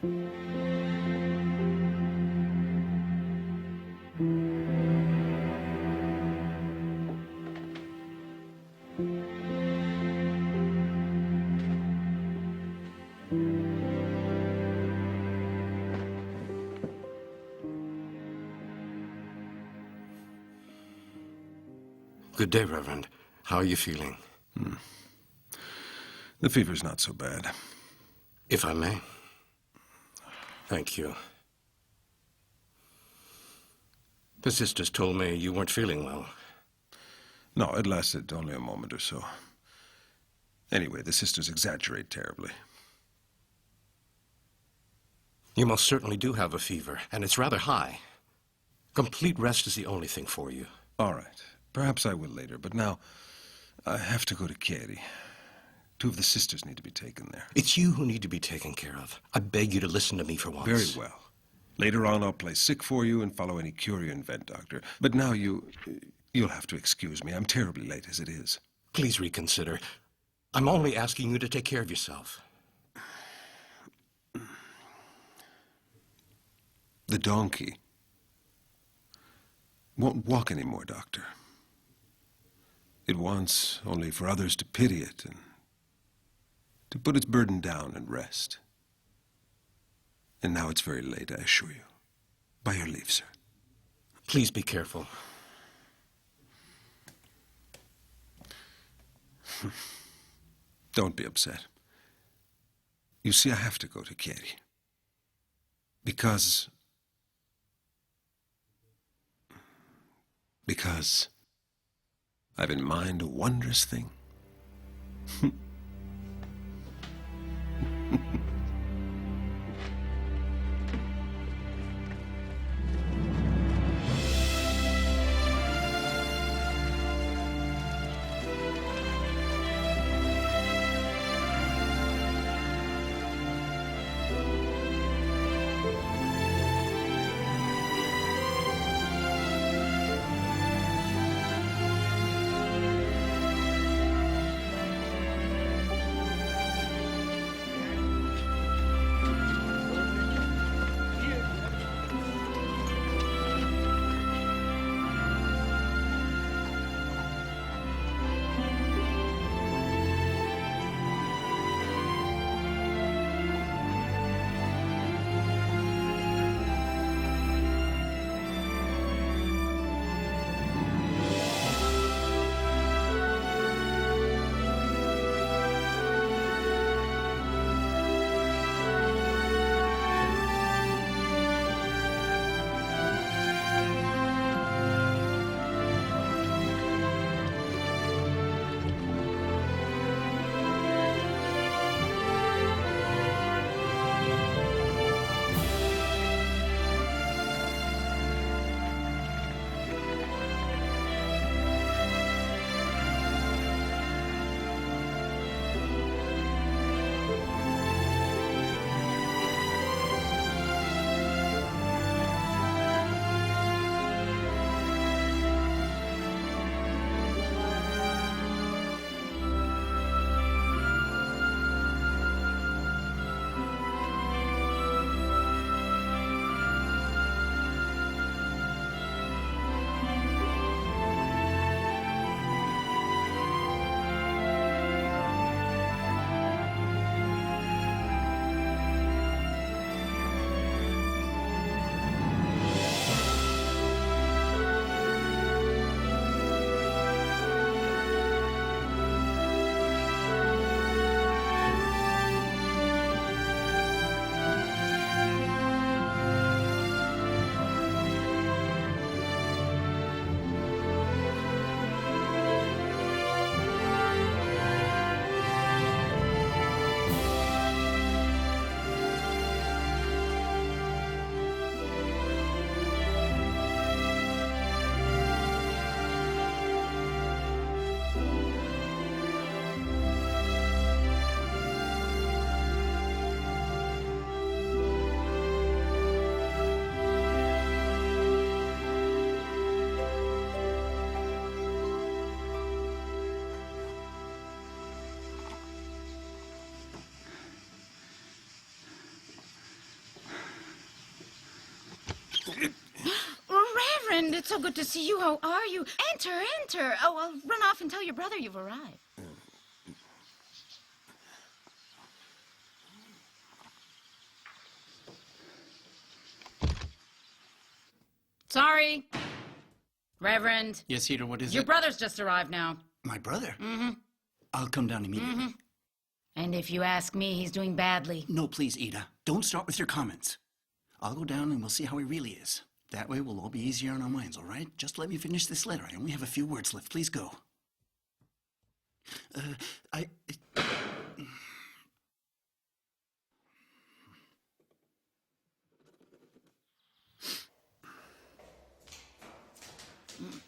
Good day, Reverend. How are you feeling? The fever's not so bad. If I may. Thank you. The sisters told me you weren't feeling well. No, it lasted only a moment or so. Anyway, the sisters exaggerate terribly. You most certainly do have a fever, and it's rather high. Complete rest is the only thing for you. All right. Perhaps I will later, but now I have to go to Chieri. 2 of the sisters need to be taken there. It's you who need to be taken care of. I beg you to listen to me for once. Very well. Later on, I'll play sick for you and follow any cure you invent, Doctor. But now you'll have to excuse me. I'm terribly late as it is. Please reconsider. I'm only asking you to take care of yourself. The donkey won't walk anymore, Doctor. It wants only for others to pity it and to put its burden down and rest. And now it's very late, I assure you. By your leave, sir. Please be careful. Don't be upset. You see, I have to go to Chieri. Because I've in mind a wondrous thing. it's so good to see you. How are you? Enter, enter. Oh, I'll run off and tell your brother you've arrived. Sorry. Reverend. Yes, Ida, what is Your it? brother's just arrived now. My brother? Mm-hmm. I'll come down immediately. And if you ask me, he's doing badly. No, please, Ida. Don't start with your comments. I'll go down and we'll see how he really is. That way we'll all be easier on our minds, all right? Just let me finish this letter. I only have a few words left. Please go.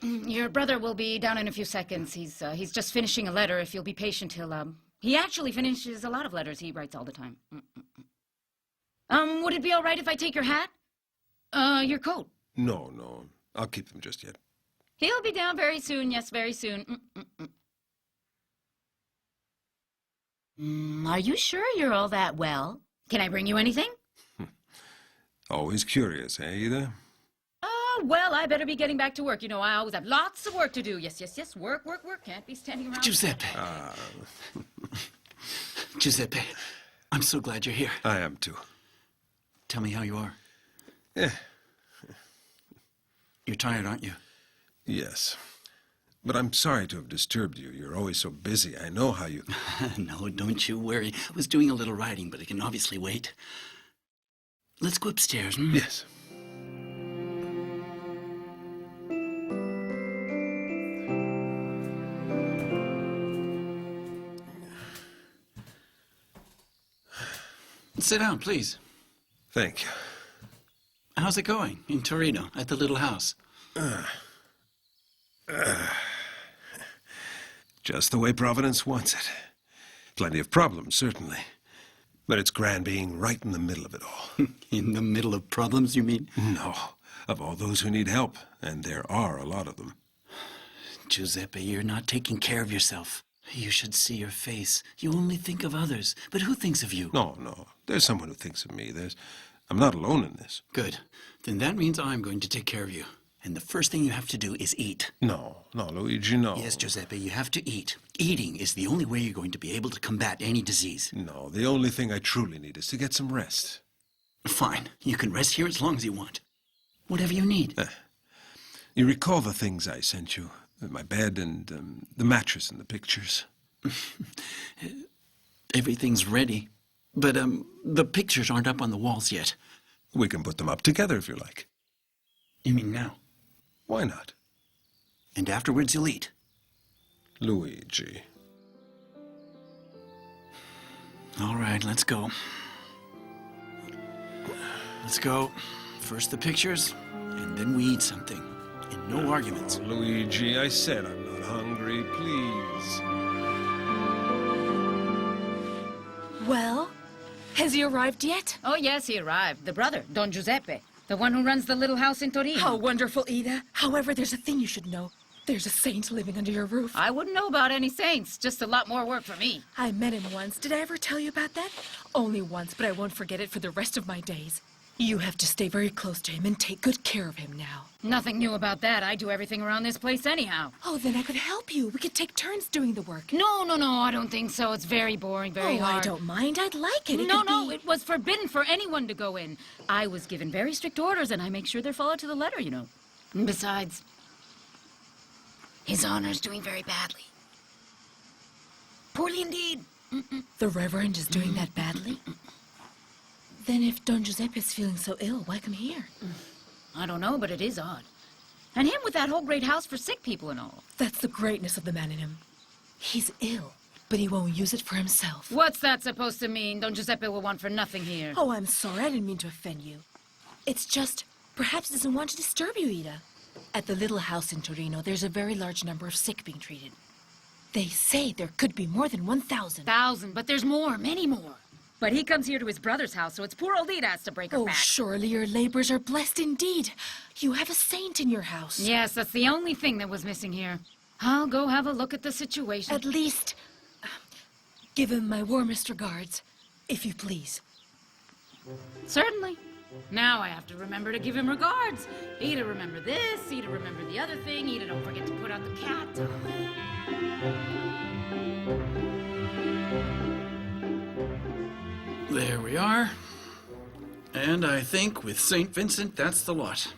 Your brother will be down in a few seconds. He's just finishing a letter. If you'll be patient, he actually finishes a lot of letters he writes all the time. Would it be all right if I take your hat? Your coat? No, I'll keep them just yet. He'll be down very soon, yes, very soon. Are you sure you're all that well? Can I bring you anything? Always curious, eh, Ida? Well, I better be getting back to work. You know, I always have lots of work to do. Yes. Work. Can't be standing around. Giuseppe. Giuseppe, I'm so glad you're here. I am too. Tell me how you are. Yeah. You're tired, aren't you? Yes. But I'm sorry to have disturbed you. You're always so busy. I know how you... No, don't you worry. I was doing a little writing, but it can obviously wait. Let's go upstairs. Yes. Sit down, please. Thank you. How's it going in Torino, at the little house? Just the way Providence wants it. Plenty of problems, certainly. But it's grand being right in the middle of it all. In the middle of problems, you mean? No, of all those who need help, and there are a lot of them. Giuseppe, you're not taking care of yourself. You should see your face. You only think of others. But who thinks of you? No. There's someone who thinks of me. I'm not alone in this. Good. Then that means I'm going to take care of you. And the first thing you have to do is eat. No, Luigi, no. Yes, Giuseppe, you have to eat. Eating is the only way you're going to be able to combat any disease. No, the only thing I truly need is to get some rest. Fine. You can rest here as long as you want. Whatever you need. You recall the things I sent you? My bed and the mattress and the pictures. Everything's ready. But the pictures aren't up on the walls yet. We can put them up together if you like. You mean now? Why not? And afterwards you'll eat. Luigi. All right, let's go. Let's go. First the pictures, and then we eat something. And no arguments. Oh, Luigi, I said I'm not hungry, please. Well, has he arrived yet? Oh, yes, he arrived. The brother, Don Giuseppe. The one who runs the little house in Torino. How wonderful, Ida. However, there's a thing you should know. There's a saint living under your roof. I wouldn't know about any saints. Just a lot more work for me. I met him once. Did I ever tell you about that? Only once, but I won't forget it for the rest of my days. You have to stay very close to him and take good care of him now. Nothing new about that. I do everything around this place anyhow. Oh, then I could help you. We could take turns doing the work. No, I don't think so. It's very boring, very hard. I don't mind. I'd like it. No, it was forbidden for anyone to go in. I was given very strict orders, and I make sure they're followed to the letter, you know. And besides, His Honor's doing very badly. Poorly indeed. The Reverend is doing that badly? Then if Don Giuseppe's feeling so ill, why come here? I don't know, but it is odd. And him with that whole great house for sick people and all. That's the greatness of the man in him. He's ill, but he won't use it for himself. What's that supposed to mean? Don Giuseppe will want for nothing here. Oh, I'm sorry. I didn't mean to offend you. It's just, perhaps he doesn't want to disturb you, Ida. At the little house in Torino, there's a very large number of sick being treated. They say there could be more than 1,000. 1,000, but there's more, many more. But he comes here to his brother's house, so it's poor old Ida has to break her Oh, back. surely your labors are blessed indeed. You have a saint in your house. Yes, that's the only thing that was missing here. I'll go have a look at the situation. At least, give him my warmest regards, if you please. Certainly. Now I have to remember to give him regards. He to remember this, he to remember the other thing, he to don't forget to put out the cat. There we are. And I think with St. Vincent, that's the lot.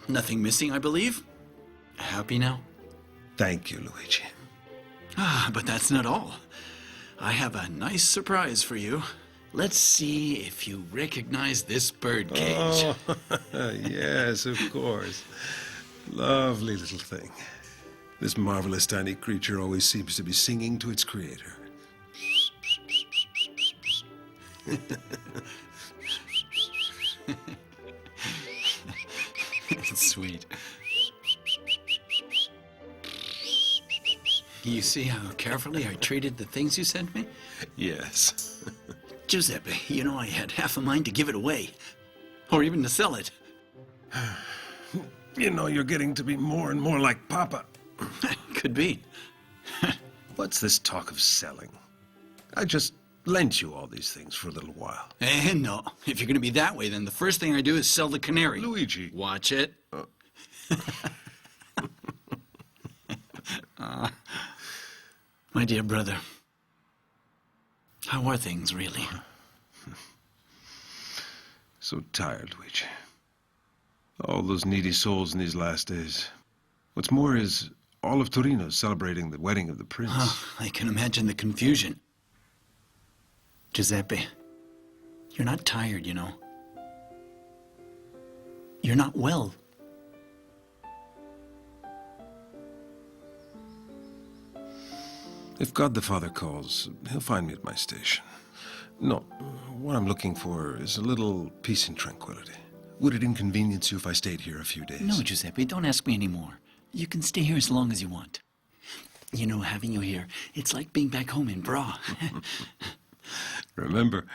Nothing missing, I believe. Happy now? Thank you, Luigi. Ah, but that's not all. I have a nice surprise for you. Let's see if you recognize this bird cage. Oh, yes, of course. Lovely little thing. This marvelous tiny creature always seems to be singing to its creator. It's sweet. You see how carefully I treated the things you sent me? Yes. Giuseppe, you know I had half a mind to give it away. Or even to sell it. You know, you're getting to be more and more like Papa. Could be. What's this talk of selling? I just lent you all these things for a little while. No. If you're going to be that way, then the first thing I do is sell the canary. Luigi. Watch it. My dear brother, how are things really? So tired, Luigi. All those needy souls in these last days. What's more is all of Torino's celebrating the wedding of the prince. I can imagine the confusion. Giuseppe, you're not tired, you know. You're not well. If God the Father calls, he'll find me at my station. No, what I'm looking for is a little peace and tranquility. Would it inconvenience you if I stayed here a few days? No, Giuseppe, don't ask me anymore. You can stay here as long as you want. You know, having you here, it's like being back home in Bra. Remember,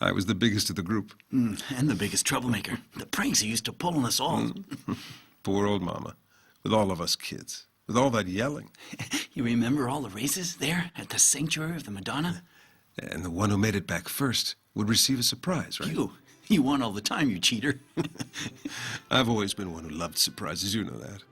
I was the biggest of the group. And the biggest troublemaker. The pranks he used to pull on us all. Poor old Mama, with all of us kids, with all that yelling. You remember all the races there at the Sanctuary of the Madonna? And the one who made it back first would receive a surprise, right? You won all the time, you cheater. I've always been one who loved surprises, you know that.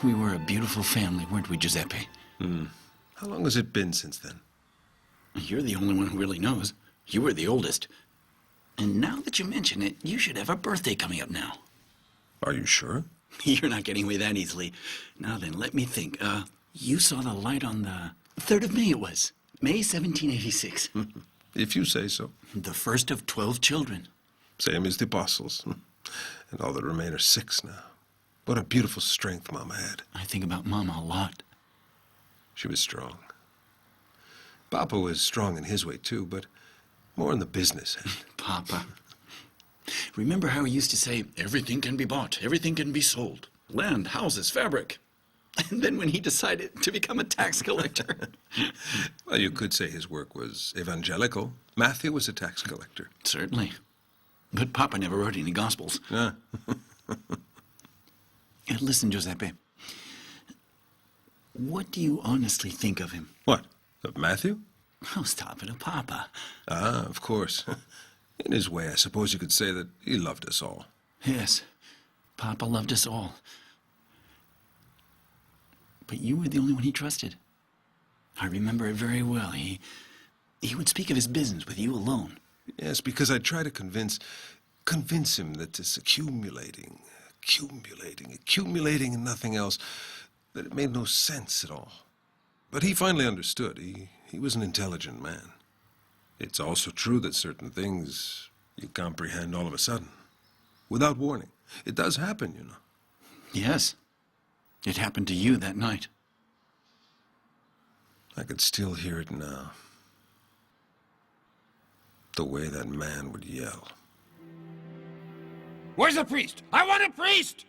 We were a beautiful family, weren't we, Giuseppe? How long has it been since then? You're the only one who really knows. You were the oldest. And now that you mention it, you should have a birthday coming up now. Are you sure? You're not getting away that easily. Now then, let me think. You saw the light on the 3rd of May, it was. May 1786. If you say so. The first of 12 children. Same as the apostles. And all that remain are 6 now. What a beautiful strength Mama had. I think about Mama a lot. She was strong. Papa was strong in his way, too, but more in the business end. Papa. Remember how he used to say, everything can be bought, everything can be sold. Land, houses, fabric. And then when he decided to become a tax collector. Well, you could say his work was evangelical. Matthew was a tax collector. Certainly. But Papa never wrote any Gospels. Ah. Listen, Giuseppe. What do you honestly think of him? What? Of Matthew? Oh, stop it, of Papa. Ah, of course. In his way, I suppose you could say that he loved us all. Yes, Papa loved us all. But you were the only one he trusted. I remember it very well. He would speak of his business with you alone. Yes, because I tried to convince him that this accumulating and nothing else, that it made no sense at all. But he finally understood. He was an intelligent man. It's also true that certain things you comprehend all of a sudden, without warning. It does happen, you know. Yes. It happened to you that night. I could still hear it now. The way that man would yell. Where's the priest? I want a priest!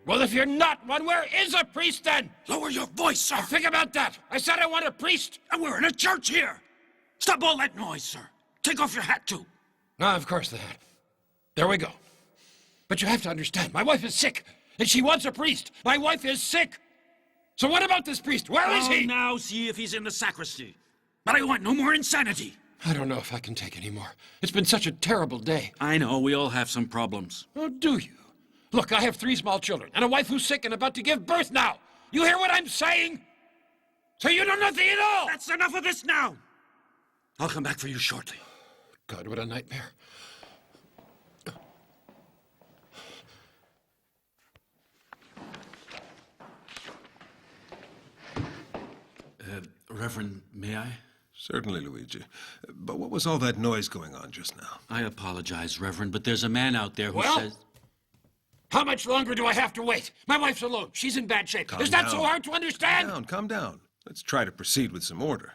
Well, if you're not one, where is a priest then? Lower your voice, sir! Think about that! I said I want a priest! And we're in a church here! Stop all that noise, sir! Take off your hat, too! Ah, of course the hat. There we go. But you have to understand, my wife is sick, and she wants a priest. My wife is sick! So what about this priest? Where is he? I'll now see if he's in the sacristy. But I want no more insanity. I don't know if I can take any more. It's been such a terrible day. I know, we all have some problems. Oh, do you? Look, I have 3 small children, and a wife who's sick and about to give birth now. You hear what I'm saying? So you know nothing at all! That's enough of this now! I'll come back for you shortly. God, what a nightmare. Reverend, may I? Certainly, Luigi. But what was all that noise going on just now? I apologize, Reverend, but there's a man out there who Well? says... How much longer do I have to wait? My wife's alone. She's in bad shape. Calm Is that so down. hard to understand? Calm down. Let's try to proceed with some order.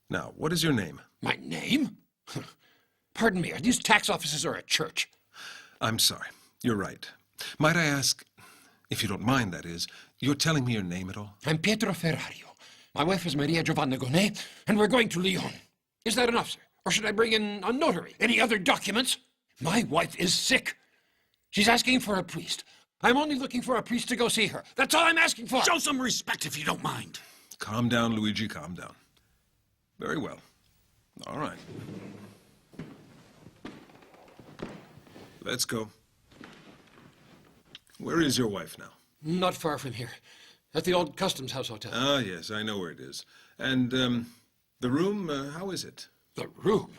Now, what is your name? My name? Pardon me, are these tax offices or a church? I'm sorry. You're right. Might I ask, if you don't mind, that is, you're telling me your name at all? I'm Pietro Ferrario. My wife is Maria Giovanna Gonet, and we're going to Lyon. Is that enough, sir? Or should I bring in a notary? Any other documents? My wife is sick. She's asking for a priest. I'm only looking for a priest to go see her. That's all I'm asking for. Show some respect if you don't mind. Calm down, Luigi, calm down. Very well. All right. Let's go. Where is your wife now? Not far from here. At the old Customs House Hotel. Ah, yes, I know where it is. And, the room, how is it? The room?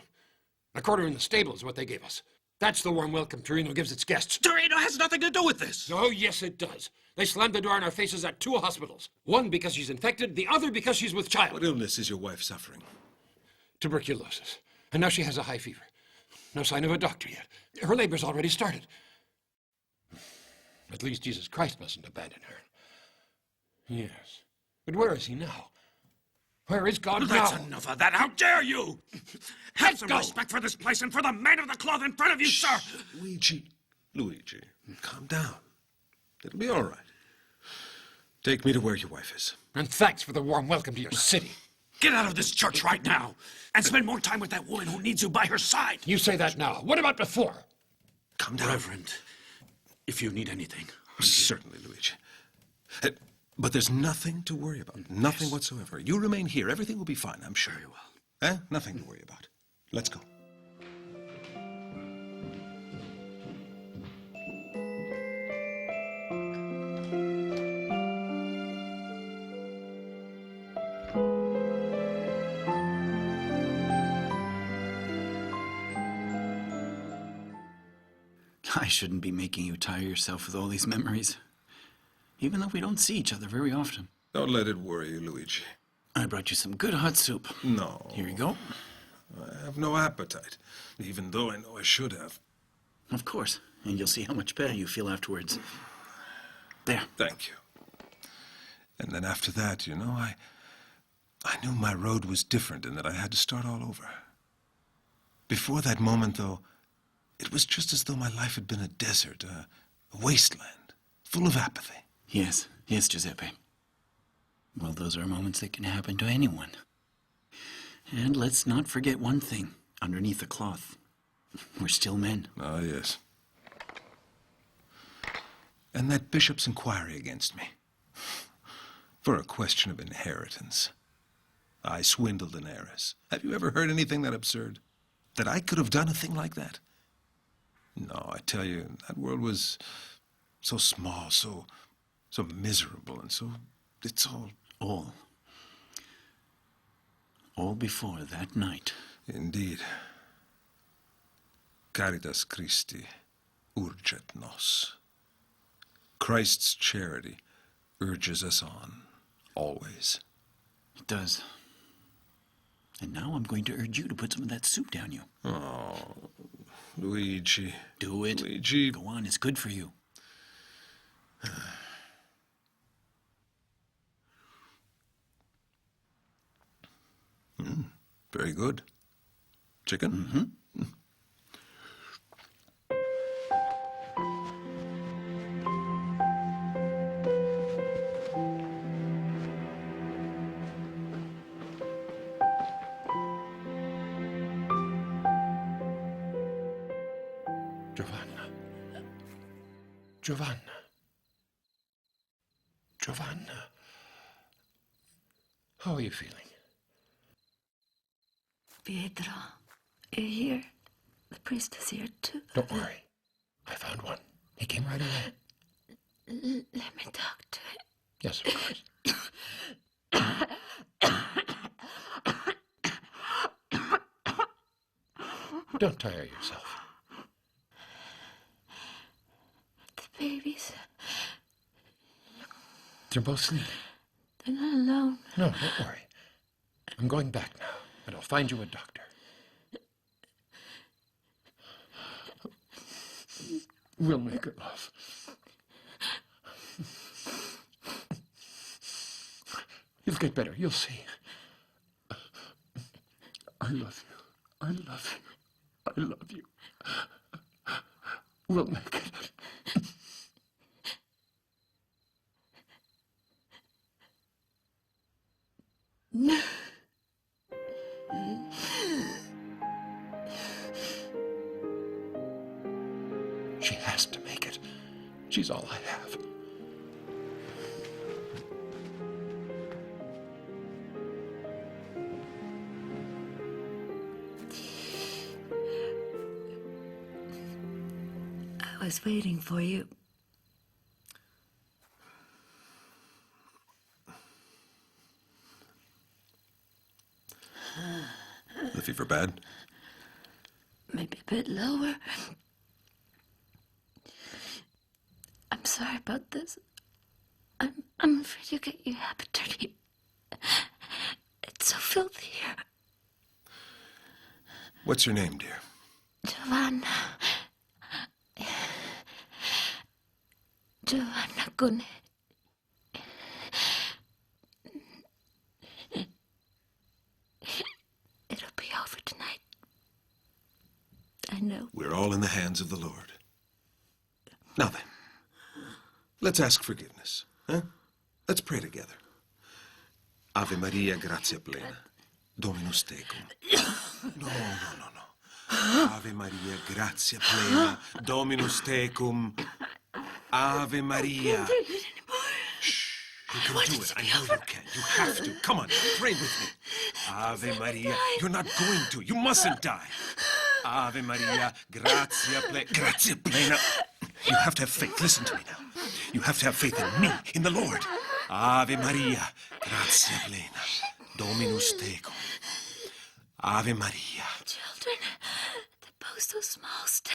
A quarter in the stable is what they gave us. That's the warm welcome Torino gives its guests. Torino has nothing to do with this. Oh, yes, it does. They slammed the door in our faces at 2 hospitals. One because she's infected, the other because she's with child. What illness is your wife suffering? Tuberculosis. And now she has a high fever. No sign of a doctor yet. Her labor's already started. At least Jesus Christ mustn't abandon her. Yes. But where is he now? Where is God That's now? enough of that. How dare you? Have some go. respect for this place and for the man of the cloth in front of you, sir. Luigi, calm down. It'll be all right. Take me to where your wife is. And thanks for the warm welcome to your city. Get out of this church right now and spend more time with that woman who needs you by her side. You say that now. What about before? Calm down. Reverend, if you need anything. Certainly, Luigi. But there's nothing to worry about. Nothing whatsoever. You remain here. Everything will be fine, I'm sure. Very well. Nothing to worry about. Let's go. I shouldn't be making you tire yourself with all these memories. Even though we don't see each other very often. Don't let it worry you, Luigi. I brought you some good hot soup. No. Here you go. I have no appetite, even though I know I should have. Of course. And you'll see how much better you feel afterwards. There. Thank you. And then after that, you know, I knew my road was different and that I had to start all over. Before that moment, though, it was just as though my life had been a desert, a wasteland, full of apathy. Yes, Giuseppe. Well, those are moments that can happen to anyone. And let's not forget one thing. Underneath the cloth, we're still men. Ah, yes. And that bishop's inquiry against me. For a question of inheritance. I swindled an heiress. Have you ever heard anything that absurd? That I could have done a thing like that? No, I tell you, that world was so small, so miserable, and so... it's all... All before that night. Indeed. Caritas Christi urget nos. Christ's charity urges us on, always. It does. And now I'm going to urge you to put some of that soup down you. Oh, Luigi. Do it. Luigi. Go on, it's good for you. Very good. Chicken? Mm-hmm. Giovanna. Giovanna. Giovanna. How are you feeling? Pietro, you're here. The priest is here too. Don't worry. I found one. He came right away. Let me talk to him. Yes, of course. Don't tire yourself. The babies, They're both sleeping. they're not alone. No, don't worry. I'm going back now, and I'll find you a doctor. We'll make it, love. You'll get better. You'll see. I love you. I love you. I love you. We'll make it. She has to make it. She's all I have. I was waiting for you. The fever bad? Maybe a bit lower. I'm sorry about this. I'm afraid you get your habit dirty. It's so filthy here. What's your name, dear? Giovanna. Giovanna Gune. It'll be over tonight. I know. We're all in the hands of the Lord. Now then, let's ask forgiveness, huh? Let's pray together. Ave Maria, gratia plena, Dominus tecum. No. Ave Maria, gratia plena, Dominus tecum. Ave Maria. Shh, you can do it. I know you can. You have to. Come on, pray with me. Ave Maria. You're not going to. You mustn't die. Ave Maria, gratia plena. You have to have faith. Listen to me now. You have to have faith in me, in the Lord. Ave Maria, gratia plena, Dominus tecum. Ave Maria. Children, they're both so small still.